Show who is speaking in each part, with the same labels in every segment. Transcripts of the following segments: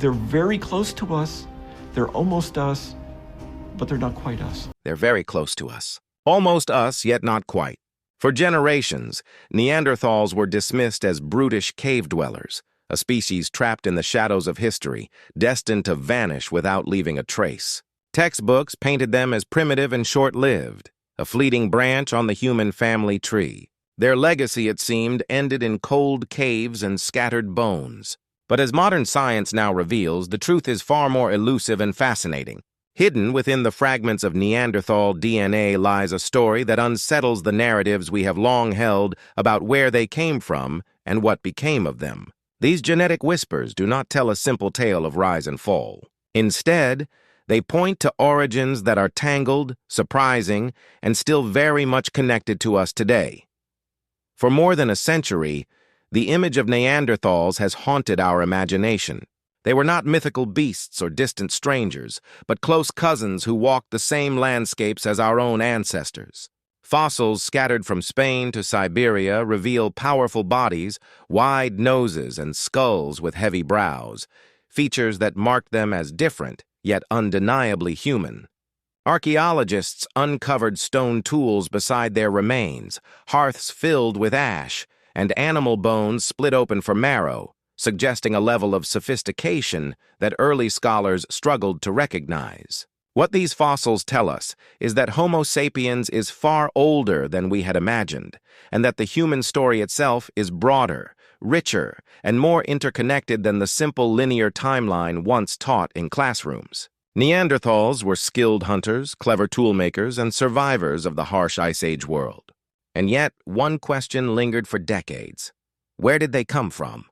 Speaker 1: They're very close to us. They're almost us, but they're not quite us.
Speaker 2: They're very close to us. Almost us, yet not quite. For generations, Neanderthals were dismissed as brutish cave dwellers, a species trapped in the shadows of history, destined to vanish without leaving a trace. Textbooks painted them as primitive and short-lived, a fleeting branch on the human family tree. Their legacy, it seemed, ended in cold caves and scattered bones. But as modern science now reveals, the truth is far more elusive and fascinating. Hidden within the fragments of Neanderthal DNA lies a story that unsettles the narratives we have long held about where they came from and what became of them. These genetic whispers do not tell a simple tale of rise and fall. Instead, they point to origins that are tangled, surprising, and still very much connected to us today. For more than a century, the image of Neanderthals has haunted our imagination. They were not mythical beasts or distant strangers, but close cousins who walked the same landscapes as our own ancestors. Fossils scattered from Spain to Siberia reveal powerful bodies, wide noses, and skulls with heavy brows, features that marked them as different, yet undeniably human. Archaeologists uncovered stone tools beside their remains, hearths filled with ash, and animal bones split open for marrow, suggesting a level of sophistication that early scholars struggled to recognize. What these fossils tell us is that Homo sapiens is far older than we had imagined, and that the human story itself is broader, richer, and more interconnected than the simple linear timeline once taught in classrooms. Neanderthals were skilled hunters, clever toolmakers, and survivors of the harsh Ice Age world. And yet, one question lingered for decades. Where did they come from?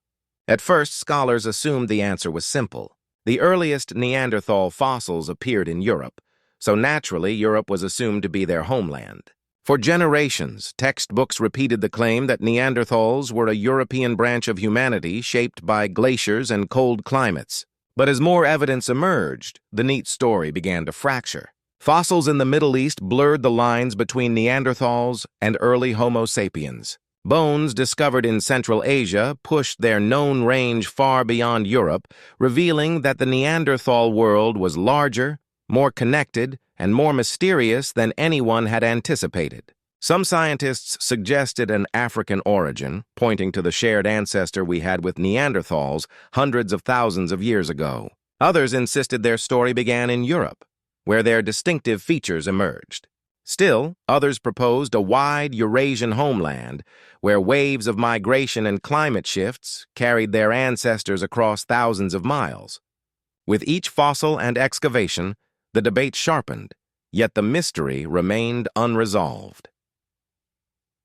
Speaker 2: At first, scholars assumed the answer was simple. The earliest Neanderthal fossils appeared in Europe, so naturally Europe was assumed to be their homeland. For generations, textbooks repeated the claim that Neanderthals were a European branch of humanity shaped by glaciers and cold climates. But as more evidence emerged, the neat story began to fracture. Fossils in the Middle East blurred the lines between Neanderthals and early Homo sapiens. Bones discovered in Central Asia pushed their known range far beyond Europe, revealing that the Neanderthal world was larger, more connected, and more mysterious than anyone had anticipated. Some scientists suggested an African origin, pointing to the shared ancestor we had with Neanderthals hundreds of thousands of years ago. Others insisted their story began in Europe, where their distinctive features emerged. Still, others proposed a wide Eurasian homeland, where waves of migration and climate shifts carried their ancestors across thousands of miles. With each fossil and excavation, the debate sharpened, yet the mystery remained unresolved.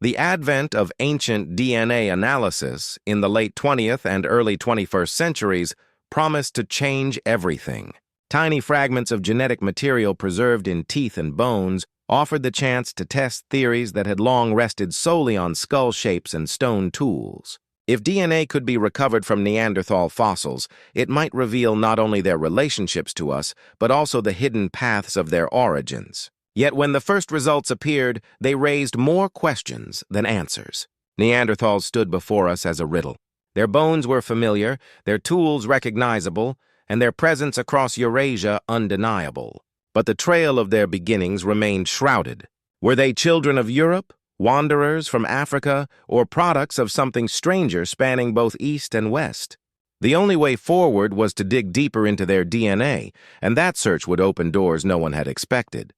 Speaker 2: The advent of ancient DNA analysis in the late 20th and early 21st centuries promised to change everything. Tiny fragments of genetic material preserved in teeth and bones offered the chance to test theories that had long rested solely on skull shapes and stone tools. If DNA could be recovered from Neanderthal fossils, it might reveal not only their relationships to us, but also the hidden paths of their origins. Yet when the first results appeared, they raised more questions than answers. Neanderthals stood before us as a riddle. Their bones were familiar, their tools recognizable, and their presence across Eurasia undeniable. But the trail of their beginnings remained shrouded. Were they children of Europe, wanderers from Africa, or products of something stranger spanning both East and West? The only way forward was to dig deeper into their DNA, and that search would open doors no one had expected.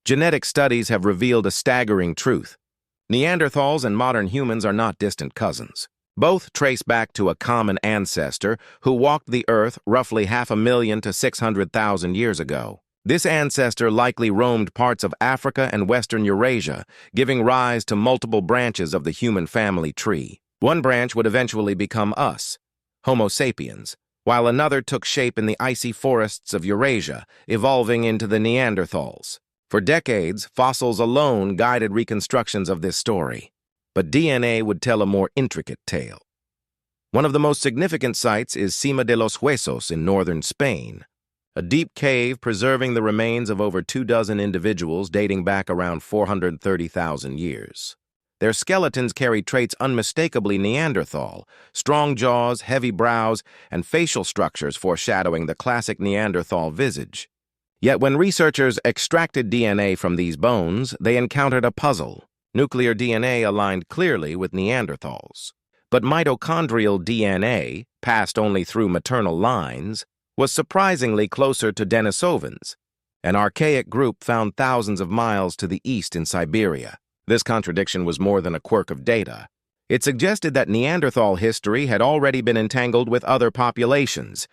Speaker 2: Genetic studies have revealed a staggering truth. Neanderthals and modern humans are not distant cousins. Both trace back to a common ancestor who walked the earth roughly 500,000 to 600,000 years ago. This ancestor likely roamed parts of Africa and Western Eurasia, giving rise to multiple branches of the human family tree. One branch would eventually become us, Homo sapiens, while another took shape in the icy forests of Eurasia, evolving into the Neanderthals. For decades, fossils alone guided reconstructions of this story, but DNA would tell a more intricate tale. One of the most significant sites is Cima de los Huesos in northern Spain, a deep cave preserving the remains of over 24 individuals dating back around 430,000 years. Their skeletons carried traits unmistakably Neanderthal: strong jaws, heavy brows, and facial structures foreshadowing the classic Neanderthal visage. Yet when researchers extracted DNA from these bones, they encountered a puzzle. Nuclear DNA aligned clearly with Neanderthals. But mitochondrial DNA, passed only through maternal lines, was surprisingly closer to Denisovans, an archaic group found thousands of miles to the east in Siberia. This contradiction was more than a quirk of data. It suggested that Neanderthal history had already been entangled with other populations,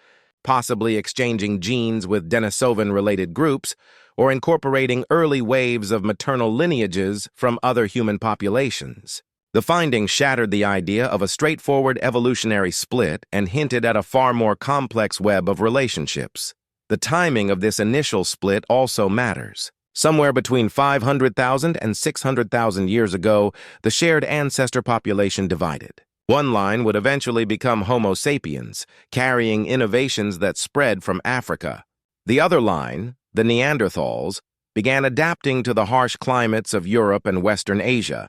Speaker 2: possibly exchanging genes with Denisovan-related groups or incorporating early waves of maternal lineages from other human populations. The findings shattered the idea of a straightforward evolutionary split and hinted at a far more complex web of relationships. The timing of this initial split also matters. Somewhere between 500,000 and 600,000 years ago, the shared ancestor population divided. One line would eventually become Homo sapiens, carrying innovations that spread from Africa. The other line, the Neanderthals, began adapting to the harsh climates of Europe and Western Asia.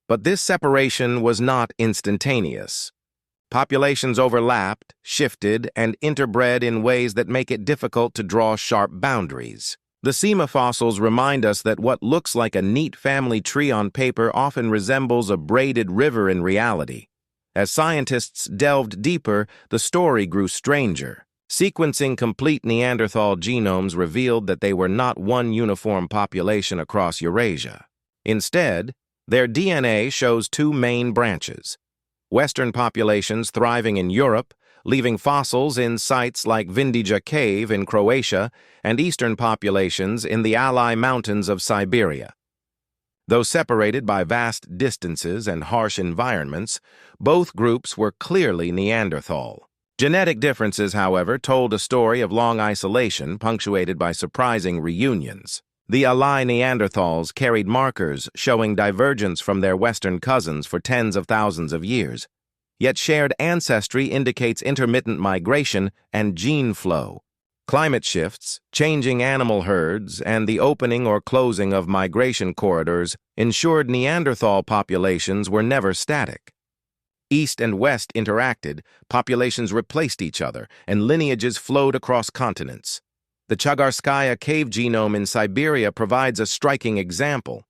Speaker 2: But this separation was not instantaneous. Populations overlapped, shifted, and interbred in ways that make it difficult to draw sharp boundaries. The Sema fossils remind us that what looks like a neat family tree on paper often resembles a braided river in reality. As scientists delved deeper, the story grew stranger. Sequencing complete Neanderthal genomes revealed that they were not one uniform population across Eurasia. Instead, their DNA shows two main branches: Western populations thriving in Europe, leaving fossils in sites like Vindija Cave in Croatia, and Eastern populations in the Alai Mountains of Siberia. Though separated by vast distances and harsh environments, both groups were clearly Neanderthal. Genetic differences, however, told a story of long isolation punctuated by surprising reunions. The Alai Neanderthals carried markers showing divergence from their Western cousins for tens of thousands of years. Yet shared ancestry indicates intermittent migration and gene flow. Climate shifts, changing animal herds, and the opening or closing of migration corridors ensured Neanderthal populations were never static. East and West interacted, populations replaced each other, and lineages flowed across continents. The Chagarskaya cave genome in Siberia provides a striking example.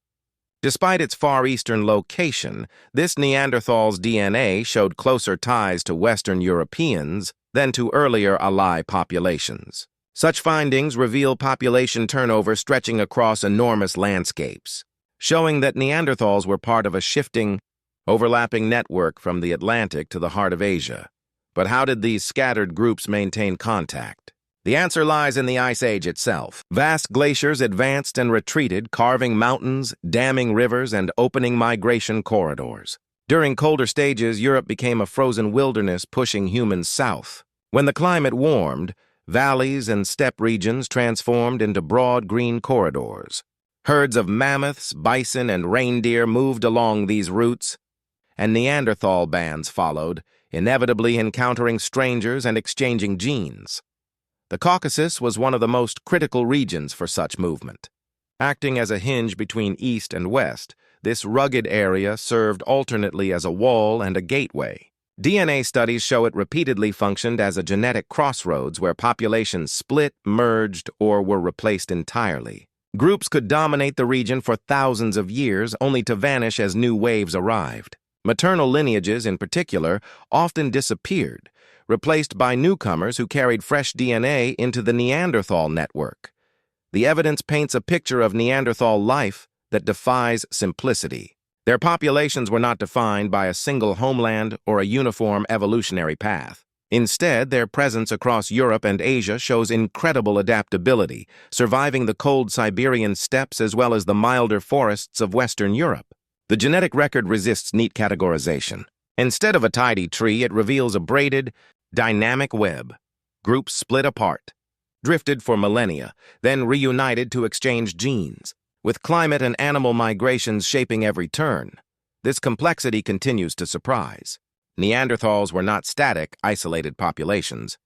Speaker 2: Despite its Far Eastern location, this Neanderthal's DNA showed closer ties to Western Europeans than to earlier Alai populations. Such findings reveal population turnover stretching across enormous landscapes, showing that Neanderthals were part of a shifting, overlapping network from the Atlantic to the heart of Asia. But how did these scattered groups maintain contact? The answer lies in the Ice Age itself. Vast glaciers advanced and retreated, carving mountains, damming rivers, and opening migration corridors. During colder stages, Europe became a frozen wilderness pushing humans south. When the climate warmed, valleys and steppe regions transformed into broad green corridors. Herds of mammoths, bison, and reindeer moved along these routes, and Neanderthal bands followed, inevitably encountering strangers and exchanging genes. The Caucasus was one of the most critical regions for such movement. Acting as a hinge between East and West, this rugged area served alternately as a wall and a gateway. DNA studies show it repeatedly functioned as a genetic crossroads where populations split, merged, or were replaced entirely. Groups could dominate the region for thousands of years, only to vanish as new waves arrived. Maternal lineages, in particular, often disappeared, replaced by newcomers who carried fresh DNA into the Neanderthal network. The evidence paints a picture of Neanderthal life that defies simplicity. Their populations were not defined by a single homeland or a uniform evolutionary path. Instead, their presence across Europe and Asia shows incredible adaptability, surviving the cold Siberian steppes as well as the milder forests of Western Europe. The genetic record resists neat categorization. Instead of a tidy tree, it reveals a braided, dynamic web. Groups split apart, drifted for millennia, then reunited to exchange genes. With climate and animal migrations shaping every turn, this complexity continues to surprise. Neanderthals were not static, isolated populations.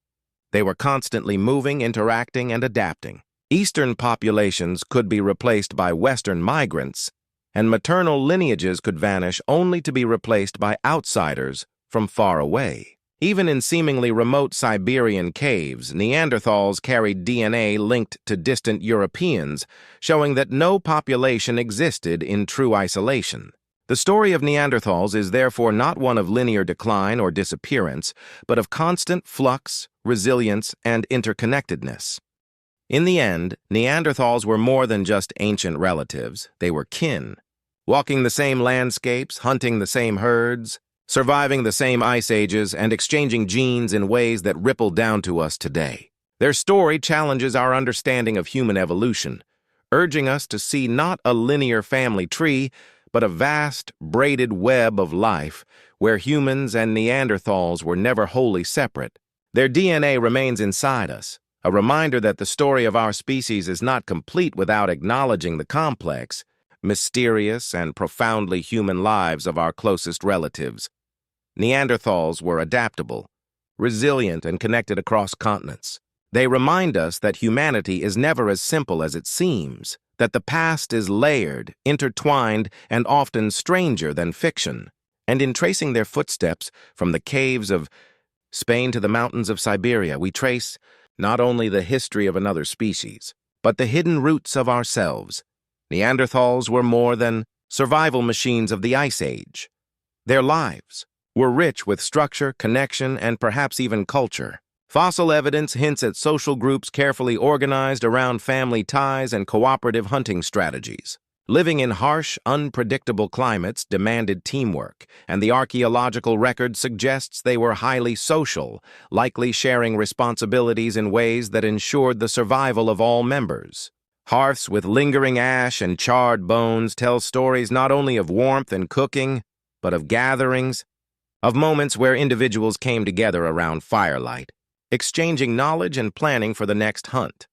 Speaker 2: They were constantly moving, interacting, and adapting. Eastern populations could be replaced by Western migrants, and maternal lineages could vanish only to be replaced by outsiders from far away. Even in seemingly remote Siberian caves, Neanderthals carried DNA linked to distant Europeans, showing that no population existed in true isolation. The story of Neanderthals is therefore not one of linear decline or disappearance, but of constant flux, resilience, and interconnectedness. In the end, Neanderthals were more than just ancient relatives. They were kin, walking the same landscapes, hunting the same herds, surviving the same ice ages, and exchanging genes in ways that ripple down to us today. Their story challenges our understanding of human evolution, urging us to see not a linear family tree, but a vast, braided web of life where humans and Neanderthals were never wholly separate. Their DNA remains inside us, a reminder that the story of our species is not complete without acknowledging the complex, mysterious, and profoundly human lives of our closest relatives. Neanderthals were adaptable, resilient, and connected across continents. They remind us that humanity is never as simple as it seems, that the past is layered, intertwined, and often stranger than fiction. And in tracing their footsteps from the caves of Spain to the mountains of Siberia, we trace not only the history of another species, but the hidden roots of ourselves. Neanderthals were more than survival machines of the Ice Age. Their lives were rich with structure, connection, and perhaps even culture. Fossil evidence hints at social groups carefully organized around family ties and cooperative hunting strategies. Living in harsh, unpredictable climates demanded teamwork, and the archaeological record suggests they were highly social, likely sharing responsibilities in ways that ensured the survival of all members. Hearths with lingering ash and charred bones tell stories not only of warmth and cooking, but of gatherings, of moments where individuals came together around firelight, exchanging knowledge and planning for the next hunt.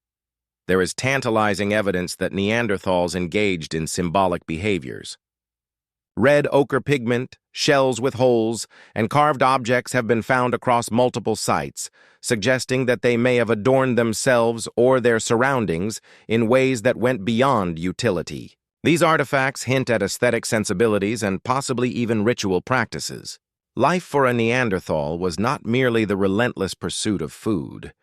Speaker 2: There is tantalizing evidence that Neanderthals engaged in symbolic behaviors. Red ochre pigment, shells with holes, and carved objects have been found across multiple sites, suggesting that they may have adorned themselves or their surroundings in ways that went beyond utility. These artifacts hint at aesthetic sensibilities and possibly even ritual practices. Life for a Neanderthal was not merely the relentless pursuit of food.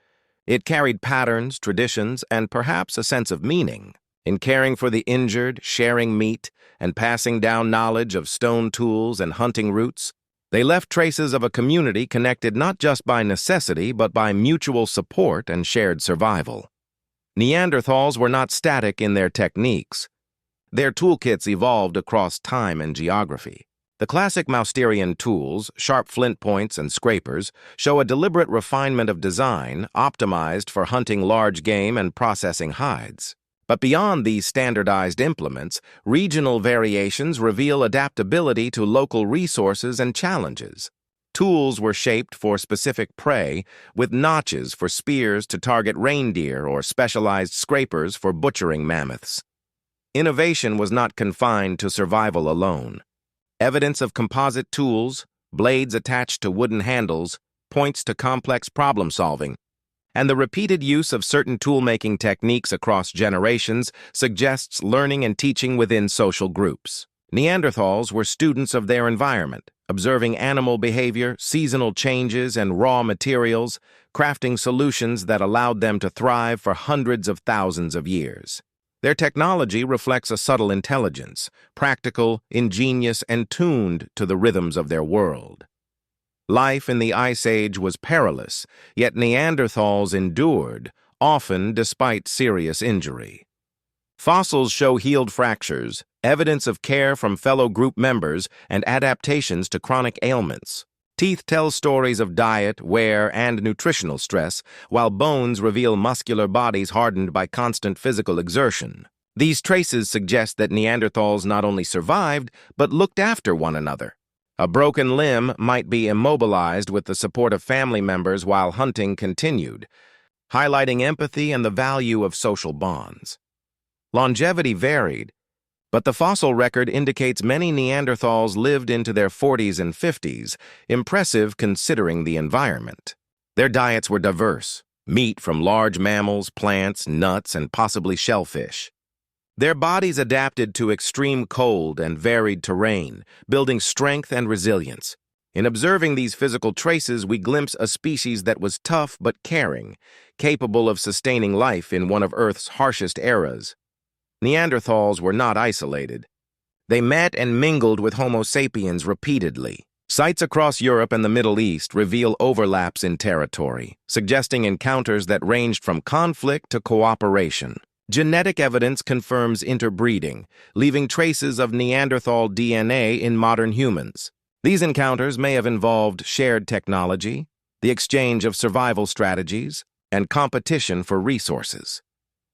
Speaker 2: It carried patterns, traditions, and perhaps a sense of meaning. In caring for the injured, sharing meat, and passing down knowledge of stone tools and hunting routes, they left traces of a community connected not just by necessity but by mutual support and shared survival. Neanderthals were not static in their techniques. Their toolkits evolved across time and geography. The classic Mousterian tools, sharp flint points and scrapers, show a deliberate refinement of design optimized for hunting large game and processing hides. But beyond these standardized implements, regional variations reveal adaptability to local resources and challenges. Tools were shaped for specific prey, with notches for spears to target reindeer or specialized scrapers for butchering mammoths. Innovation was not confined to survival alone. Evidence of composite tools, blades attached to wooden handles, points to complex problem-solving, and the repeated use of certain tool-making techniques across generations suggests learning and teaching within social groups. Neanderthals were students of their environment, observing animal behavior, seasonal changes, and raw materials, crafting solutions that allowed them to thrive for hundreds of thousands of years. Their technology reflects a subtle intelligence, practical, ingenious, and tuned to the rhythms of their world. Life in the Ice Age was perilous, yet Neanderthals endured, often despite serious injury. Fossils show healed fractures, evidence of care from fellow group members, and adaptations to chronic ailments. Teeth tell stories of diet, wear, and nutritional stress, while bones reveal muscular bodies hardened by constant physical exertion. These traces suggest that Neanderthals not only survived, but looked after one another. A broken limb might be immobilized with the support of family members while hunting continued, highlighting empathy and the value of social bonds. Longevity varied, but the fossil record indicates many Neanderthals lived into their 40s and 50s, impressive considering the environment. Their diets were diverse: meat from large mammals, plants, nuts, and possibly shellfish. Their bodies adapted to extreme cold and varied terrain, building strength and resilience. In observing these physical traces, we glimpse a species that was tough but caring, capable of sustaining life in one of Earth's harshest eras. Neanderthals were not isolated. They met and mingled with Homo sapiens repeatedly. Sites across Europe and the Middle East reveal overlaps in territory, suggesting encounters that ranged from conflict to cooperation. Genetic evidence confirms interbreeding, leaving traces of Neanderthal DNA in modern humans. These encounters may have involved shared technology, the exchange of survival strategies, and competition for resources.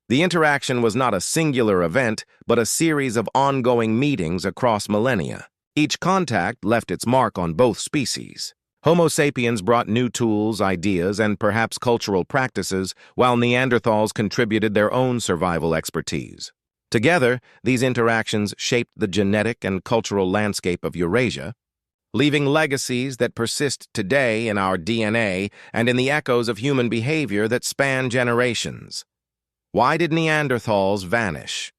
Speaker 2: The interaction was not a singular event, but a series of ongoing meetings across millennia. Each contact left its mark on both species. Homo sapiens brought new tools, ideas, and perhaps cultural practices, while Neanderthals contributed their own survival expertise. Together, these interactions shaped the genetic and cultural landscape of Eurasia, leaving legacies that persist today in our DNA and in the echoes of human behavior that span generations. Why did Neanderthals vanish?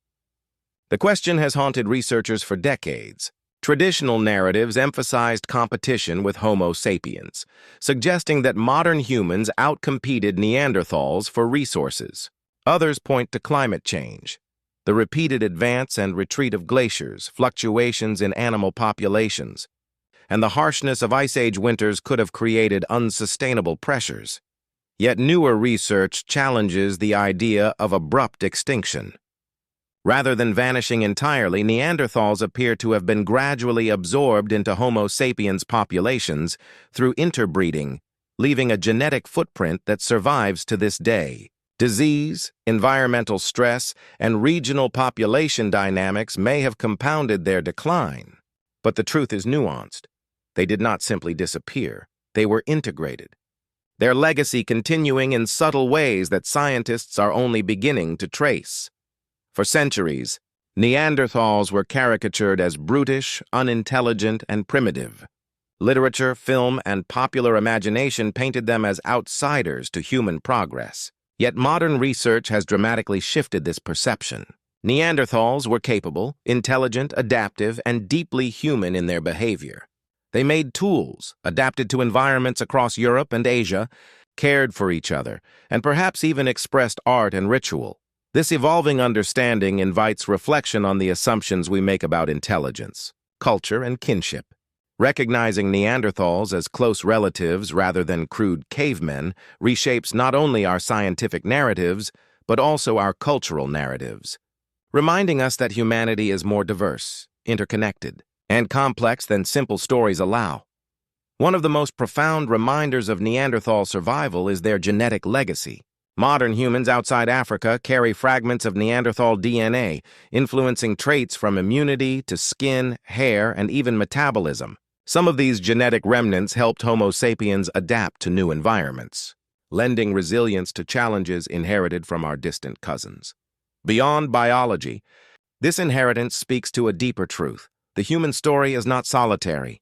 Speaker 2: The question has haunted researchers for decades. Traditional narratives emphasized competition with Homo sapiens, suggesting that modern humans outcompeted Neanderthals for resources. Others point to climate change, the repeated advance and retreat of glaciers, fluctuations in animal populations, and the harshness of Ice Age winters could have created unsustainable pressures. Yet newer research challenges the idea of abrupt extinction. Rather than vanishing entirely, Neanderthals appear to have been gradually absorbed into Homo sapiens populations through interbreeding, leaving a genetic footprint that survives to this day. Disease, environmental stress, and regional population dynamics may have compounded their decline. But the truth is nuanced. They did not simply disappear. They were integrated, their legacy continuing in subtle ways that scientists are only beginning to trace. For centuries, Neanderthals were caricatured as brutish, unintelligent, and primitive. Literature, film, and popular imagination painted them as outsiders to human progress. Yet modern research has dramatically shifted this perception. Neanderthals were capable, intelligent, adaptive, and deeply human in their behavior. They made tools, adapted to environments across Europe and Asia, cared for each other, and perhaps even expressed art and ritual. This evolving understanding invites reflection on the assumptions we make about intelligence, culture, and kinship. Recognizing Neanderthals as close relatives rather than crude cavemen reshapes not only our scientific narratives, but also our cultural narratives, reminding us that humanity is more diverse, interconnected, and complex than simple stories allow. One of the most profound reminders of Neanderthal survival is their genetic legacy. Modern humans outside Africa carry fragments of Neanderthal DNA, influencing traits from immunity to skin, hair, and even metabolism. Some of these genetic remnants helped Homo sapiens adapt to new environments, lending resilience to challenges inherited from our distant cousins. Beyond biology, this inheritance speaks to a deeper truth. The human story is not solitary.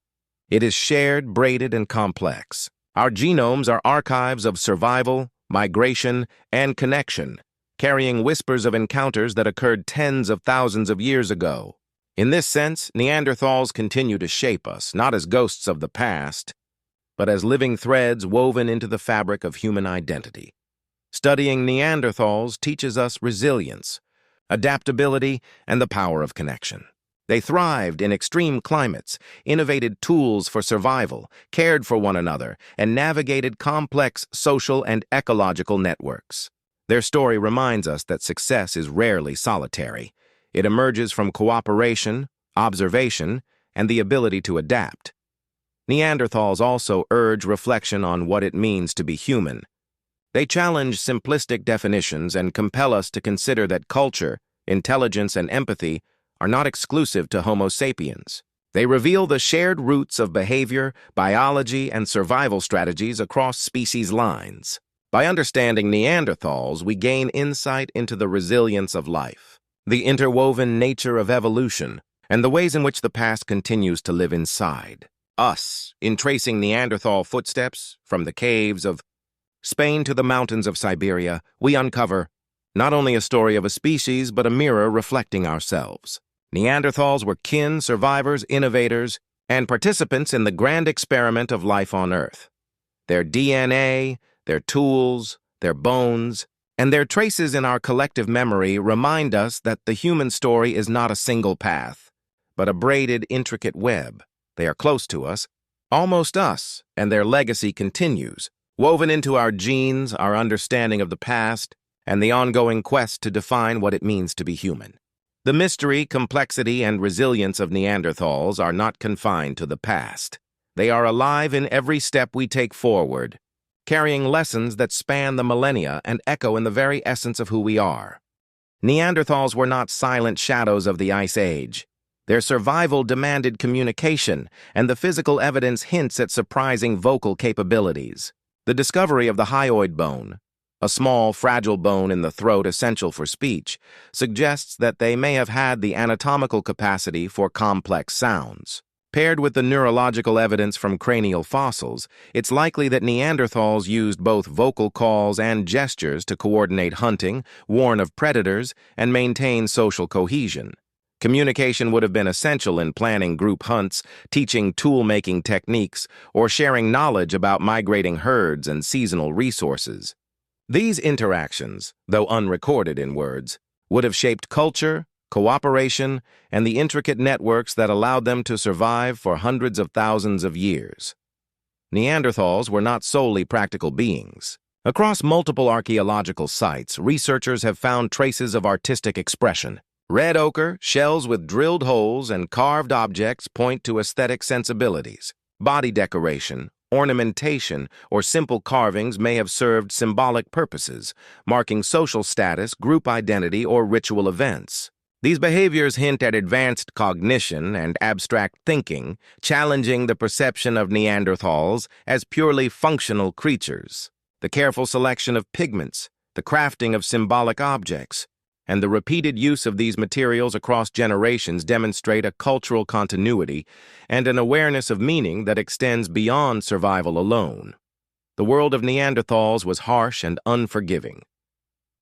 Speaker 2: It is shared, braided, and complex. Our genomes are archives of survival, migration, and connection, carrying whispers of encounters that occurred tens of thousands of years ago. In this sense, Neanderthals continue to shape us, not as ghosts of the past, but as living threads woven into the fabric of human identity. Studying Neanderthals teaches us resilience, adaptability, and the power of connection. They thrived in extreme climates, innovated tools for survival, cared for one another, and navigated complex social and ecological networks. Their story reminds us that success is rarely solitary. It emerges from cooperation, observation, and the ability to adapt. Neanderthals also urge reflection on what it means to be human. They challenge simplistic definitions and compel us to consider that culture, intelligence, and empathy are not exclusive to Homo sapiens. They reveal the shared roots of behavior, biology, and survival strategies across species lines. By understanding Neanderthals, we gain insight into the resilience of life, the interwoven nature of evolution, and the ways in which the past continues to live inside us. In tracing Neanderthal footsteps from the caves of Spain to the mountains of Siberia, we uncover not only a story of a species, but a mirror reflecting ourselves. Neanderthals were kin, survivors, innovators, and participants in the grand experiment of life on Earth. Their DNA, their tools, their bones, and their traces in our collective memory remind us that the human story is not a single path, but a braided, intricate web. They are close to us, almost us, and their legacy continues, woven into our genes, our understanding of the past, and the ongoing quest to define what it means to be human. The mystery, complexity, and resilience of Neanderthals are not confined to the past. They are alive in every step we take forward, carrying lessons that span the millennia and echo in the very essence of who we are. Neanderthals were not silent shadows of the Ice Age. Their survival demanded communication, and the physical evidence hints at surprising vocal capabilities. The discovery of the hyoid bone, a small, fragile bone in the throat essential for speech, suggests that they may have had the anatomical capacity for complex sounds. Paired with the neurological evidence from cranial fossils, it's likely that Neanderthals used both vocal calls and gestures to coordinate hunting, warn of predators, and maintain social cohesion. Communication would have been essential in planning group hunts, teaching tool-making techniques, or sharing knowledge about migrating herds and seasonal resources. These interactions, though unrecorded in words, would have shaped culture, cooperation, and the intricate networks that allowed them to survive for hundreds of thousands of years. Neanderthals were not solely practical beings. Across multiple archaeological sites, researchers have found traces of artistic expression. Red ochre, shells with drilled holes, and carved objects point to aesthetic sensibilities. Body decoration, ornamentation, or simple carvings may have served symbolic purposes, marking social status, group identity, or ritual events. These behaviors hint at advanced cognition and abstract thinking, challenging the perception of Neanderthals as purely functional creatures. The careful selection of pigments, the crafting of symbolic objects, and the repeated use of these materials across generations demonstrate a cultural continuity and an awareness of meaning that extends beyond survival alone. The world of Neanderthals was harsh and unforgiving.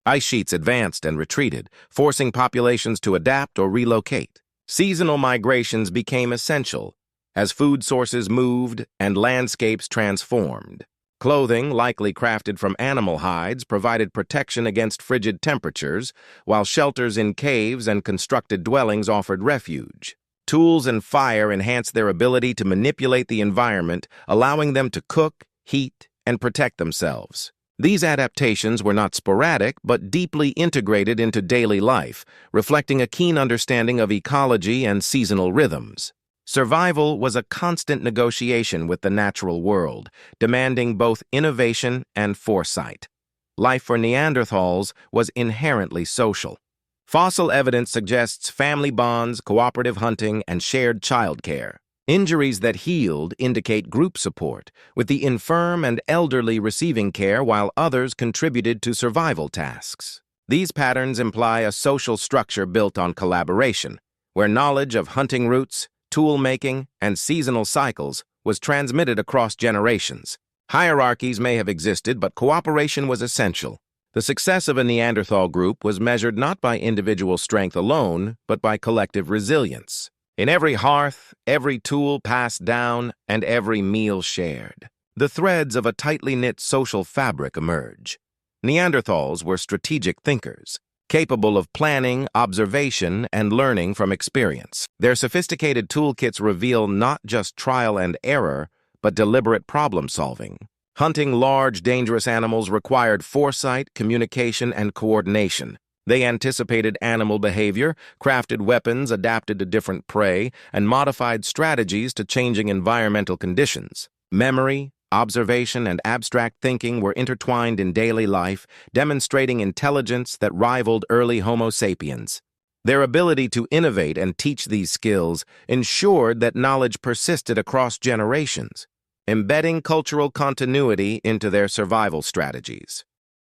Speaker 2: Ice sheets advanced and retreated, forcing populations to adapt or relocate. Seasonal migrations became essential as food sources moved and landscapes transformed. Clothing, likely crafted from animal hides, provided protection against frigid temperatures, while shelters in caves and constructed dwellings offered refuge. Tools and fire enhanced their ability to manipulate the environment, allowing them to cook, heat, and protect themselves. These adaptations were not sporadic, but deeply integrated into daily life, reflecting a keen understanding of ecology and seasonal rhythms. Survival was a constant negotiation with the natural world, demanding both innovation and foresight. Life for Neanderthals was inherently social. Fossil evidence suggests family bonds, cooperative hunting, and shared childcare. Injuries that healed indicate group support, with the infirm and elderly receiving care while others contributed to survival tasks. These patterns imply a social structure built on collaboration, where knowledge of hunting routes, tool-making, and seasonal cycles was transmitted across generations. Hierarchies may have existed, but cooperation was essential. The success of a Neanderthal group was measured not by individual strength alone, but by collective resilience. In every hearth, every tool passed down, and every meal shared, the threads of a tightly knit social fabric emerge. Neanderthals were strategic thinkers, capable of planning, observation, and learning from experience. Their sophisticated toolkits reveal not just trial and error, but deliberate problem-solving. Hunting large, dangerous animals required foresight, communication, and coordination. They anticipated animal behavior, crafted weapons adapted to different prey, and modified strategies to changing environmental conditions. Memory, observation, and abstract thinking were intertwined in daily life, demonstrating intelligence that rivaled early Homo sapiens. Their ability to innovate and teach these skills ensured that knowledge persisted across generations, embedding cultural continuity into their survival strategies.